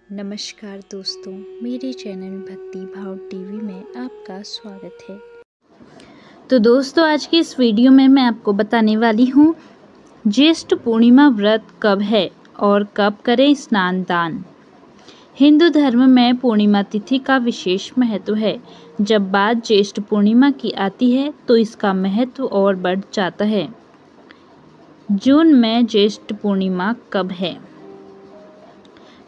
नमस्कार दोस्तों, मेरे चैनल भक्ति भाव टीवी में आपका स्वागत है। तो दोस्तों, आज की इस वीडियो में मैं आपको बताने वाली हूँ ज्येष्ठ पूर्णिमा व्रत कब है और कब करें स्नान दान। हिंदू धर्म में पूर्णिमा तिथि का विशेष महत्व है। जब बात ज्येष्ठ पूर्णिमा की आती है तो इसका महत्व और बढ़ जाता है। जून में ज्येष्ठ पूर्णिमा कब है?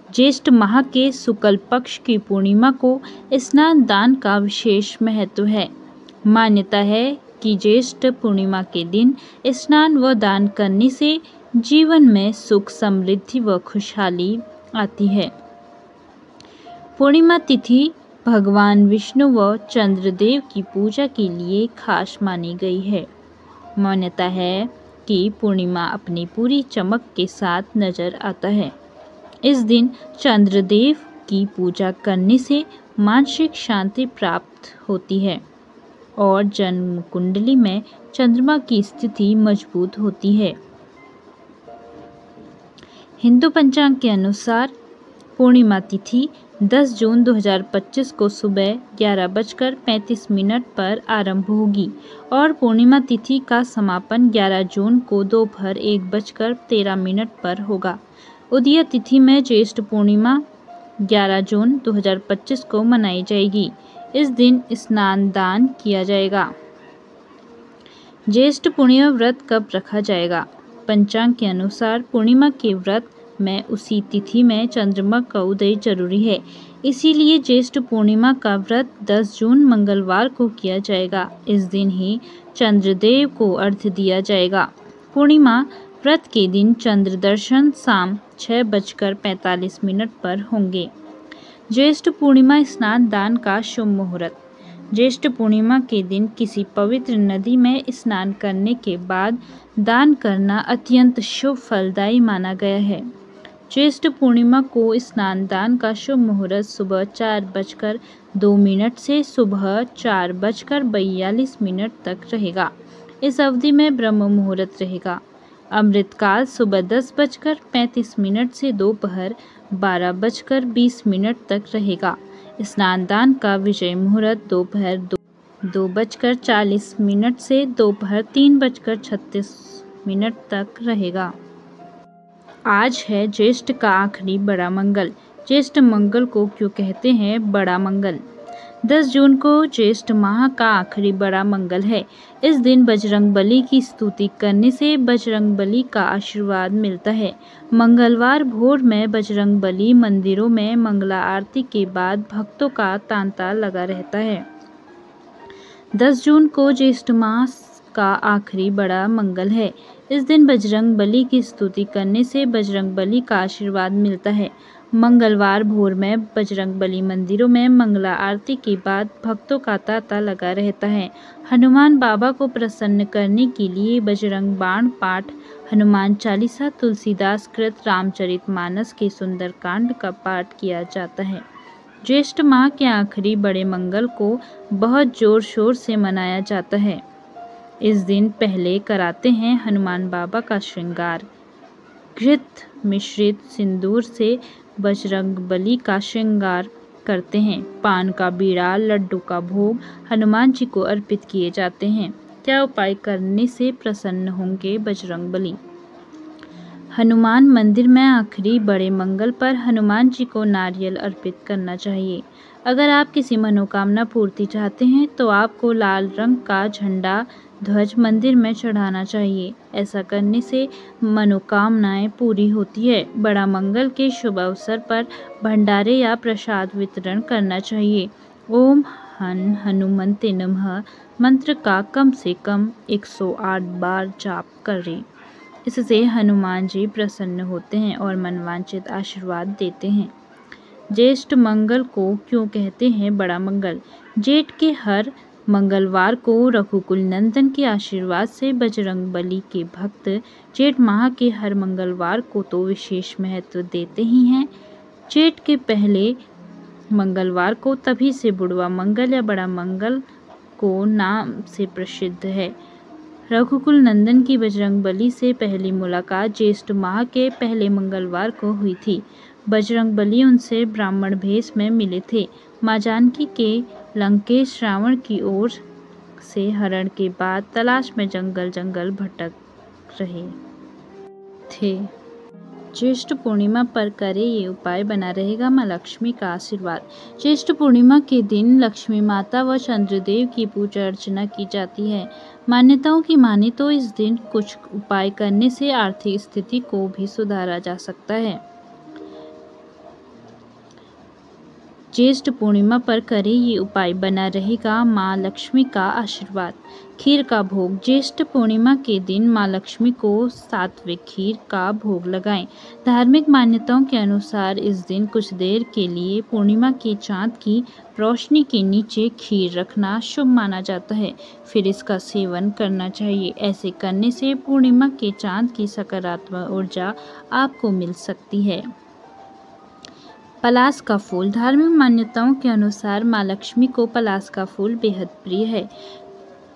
ज्येष्ठ माह के शुक्ल पक्ष की पूर्णिमा को स्नान दान का विशेष महत्व है। मान्यता है कि ज्येष्ठ पूर्णिमा के दिन स्नान व दान करने से जीवन में सुख समृद्धि व खुशहाली आती है। पूर्णिमा तिथि भगवान विष्णु व चंद्रदेव की पूजा के लिए खास मानी गई है। मान्यता है कि पूर्णिमा अपनी पूरी चमक के साथ नजर आता है। इस दिन चंद्रदेव की पूजा करने से मानसिक शांति प्राप्त होती है और जन्म कुंडली में चंद्रमा की स्थिति मजबूत होती है। हिंदू पंचांग के अनुसार पूर्णिमा तिथि 10 जून 2025 को सुबह 11:35 पर आरंभ होगी और पूर्णिमा तिथि का समापन 11 जून को दोपहर 1:13 पर होगा। उदय तिथि में ज्येष्ठ पूर्णिमा 11 जून 2025 को मनाई जाएगी। इस दिन स्नान दान किया जाएगा। ज्येष्ठ पूर्णिमा व्रत कब रखा जाएगा? पंचांग के अनुसार पूर्णिमा के व्रत में उसी तिथि में चंद्रमा का उदय जरूरी है। इसीलिए ज्येष्ठ पूर्णिमा का व्रत 10 जून मंगलवार को किया जाएगा। इस दिन ही चंद्रदेव को अर्घ्य दिया जाएगा। पूर्णिमा व्रत के दिन चंद्र दर्शन शाम 6:45 पर होंगे। ज्येष्ठ पूर्णिमा स्नान दान का शुभ मुहूर्त। ज्येष्ठ पूर्णिमा के दिन किसी पवित्र नदी में स्नान करने के बाद दान करना अत्यंत शुभ फलदायी माना गया है। ज्येष्ठ पूर्णिमा को स्नान दान का शुभ मुहूर्त सुबह 4:02 से सुबह 4:42 तक रहेगा। इस अवधि में ब्रह्म मुहूर्त रहेगा। अमृतकाल सुबह 10:35 से दोपहर 12:20 तक रहेगा। स्नान दान का विजय मुहूर्त दोपहर 2:40 से दोपहर 3:36 तक रहेगा। आज है ज्येष्ठ का आखिरी बड़ा मंगल। ज्येष्ठ मंगल को क्यों कहते हैं बड़ा मंगल? 10 जून को ज्येष्ठ माह का आखिरी बड़ा मंगल है। इस दिन बजरंगबली की स्तुति करने से बजरंगबली का आशीर्वाद मिलता है। मंगलवार भोर में बजरंगबली मंदिरों में मंगला आरती के बाद भक्तों का तांता लगा रहता है। 10 जून को ज्येष्ठ मास का आखिरी बड़ा मंगल है। इस दिन बजरंगबली की स्तुति करने से बजरंगबली का आशीर्वाद मिलता है। मंगलवार भोर में बजरंगबली मंदिरों में मंगला आरती के बाद भक्तों का तांता लगा रहता है। हनुमान बाबा को प्रसन्न करने के लिए बजरंग बाण पाठ, हनुमान चालीसा, तुलसीदास कृत रामचरितमानस के सुंदरकांड का पाठ किया जाता है। ज्येष्ठ माह के आखिरी बड़े मंगल को बहुत जोर शोर से मनाया जाता है। इस दिन पहले कराते हैं हनुमान बाबा का श्रृंगार। घृत मिश्रित सिंदूर से बजरंगबली का श्रृंगार करते हैं। पान का बीड़ा, लड्डू का भोग हनुमान जी को अर्पित किए जाते हैं। क्या उपाय करने से प्रसन्न होंगे बजरंगबली? हनुमान मंदिर में आखिरी बड़े मंगल पर हनुमान जी को नारियल अर्पित करना चाहिए। अगर आप किसी मनोकामना पूर्ति चाहते हैं तो आपको लाल रंग का झंडा ध्वज मंदिर में चढ़ाना चाहिए। ऐसा करने से मनोकामनाएं पूरी होती है। बड़ा मंगल के शुभ अवसर पर भंडारे या प्रसाद वितरण करना चाहिए। ओम हनुमते नमः मंत्र का कम से कम 108 बार जाप करें। इससे हनुमान जी प्रसन्न होते हैं और मनवांछित आशीर्वाद देते हैं। ज्येष्ठ मंगल को क्यों कहते हैं बड़ा मंगल? जेठ के हर मंगलवार को रघुकुल नंदन के आशीर्वाद से बजरंगबली के भक्त जेठ माह के हर मंगलवार को तो विशेष महत्व देते ही हैं। जेठ के पहले मंगलवार को तभी से बुढ़वा मंगल या बड़ा मंगल को नाम से प्रसिद्ध है। रघुकुल नंदन की बजरंगबली से पहली मुलाकात ज्येष्ठ माह के पहले मंगलवार को हुई थी। बजरंगबली उनसे ब्राह्मण भेष में मिले थे। माँ जानकी के लंकेश रावण की ओर से हरण के बाद तलाश में जंगल जंगल भटक रहे थे। ज्येष्ठ पूर्णिमा पर करें ये उपाय, बना रहेगा माँ लक्ष्मी का आशीर्वाद। ज्येष्ठ पूर्णिमा के दिन लक्ष्मी माता व चंद्रदेव की पूजा अर्चना की जाती है। मान्यताओं की माने तो इस दिन कुछ उपाय करने से आर्थिक स्थिति को भी सुधारा जा सकता है। ज्येष्ठ पूर्णिमा पर करें ये उपाय, बना रहेगा माँ लक्ष्मी का आशीर्वाद। खीर का भोग। ज्येष्ठ पूर्णिमा के दिन माँ लक्ष्मी को सात्विक खीर का भोग लगाएं। धार्मिक मान्यताओं के अनुसार इस दिन कुछ देर के लिए पूर्णिमा के चांद की रोशनी के नीचे खीर रखना शुभ माना जाता है, फिर इसका सेवन करना चाहिए। ऐसे करने से पूर्णिमा के चांद की सकारात्मक ऊर्जा आपको मिल सकती है। पलास का फूल। धार्मिक मान्यताओं के अनुसार माँ लक्ष्मी को पलास का फूल बेहद प्रिय है।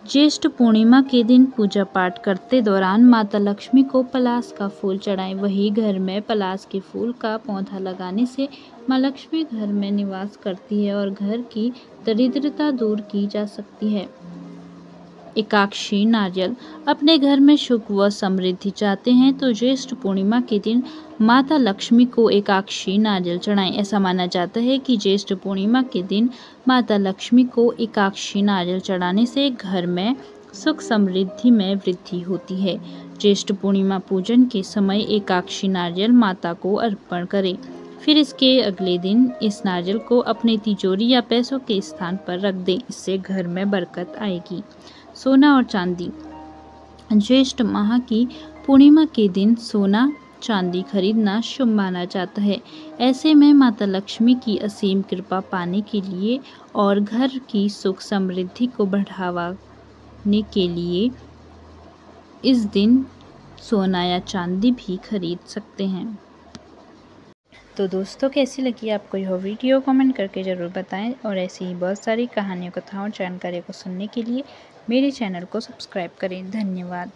ज्येष्ठ पूर्णिमा के दिन पूजा पाठ करते दौरान माता लक्ष्मी को पलास का फूल चढ़ाएं। वहीं घर में पलास के फूल का पौधा लगाने से माँ लक्ष्मी घर में निवास करती है और घर की दरिद्रता दूर की जा सकती है। एकादशी नारियल। अपने घर में सुख व समृद्धि चाहते हैं तो ज्येष्ठ पूर्णिमा के दिन माता लक्ष्मी को एकादशी नारियल चढ़ाएं। ऐसा माना जाता है कि ज्येष्ठ पूर्णिमा के दिन माता लक्ष्मी को एकादशी नारियल चढ़ाने से घर में सुख समृद्धि में वृद्धि होती है। ज्येष्ठ पूर्णिमा पूजन के समय एकादशी नारियल माता को अर्पण करें, फिर इसके अगले दिन इस नारियल को अपने तिजोरी या पैसों के स्थान पर रख दें। इससे घर में बरकत आएगी। सोना और चांदी। ज्येष्ठ माह की पूर्णिमा के दिन सोना चांदी खरीदना शुभ माना जाता है। ऐसे में माता लक्ष्मी की असीम कृपा पाने के लिए और घर की सुख समृद्धि को बढ़ाने के लिए इस दिन सोना या चांदी भी खरीद सकते हैं। तो दोस्तों, कैसी लगी आपको यह वीडियो, कमेंट करके ज़रूर बताएं और ऐसी ही बहुत सारी कहानियों, कथाओं, जानकारी को सुनने के लिए मेरे चैनल को सब्सक्राइब करें। धन्यवाद।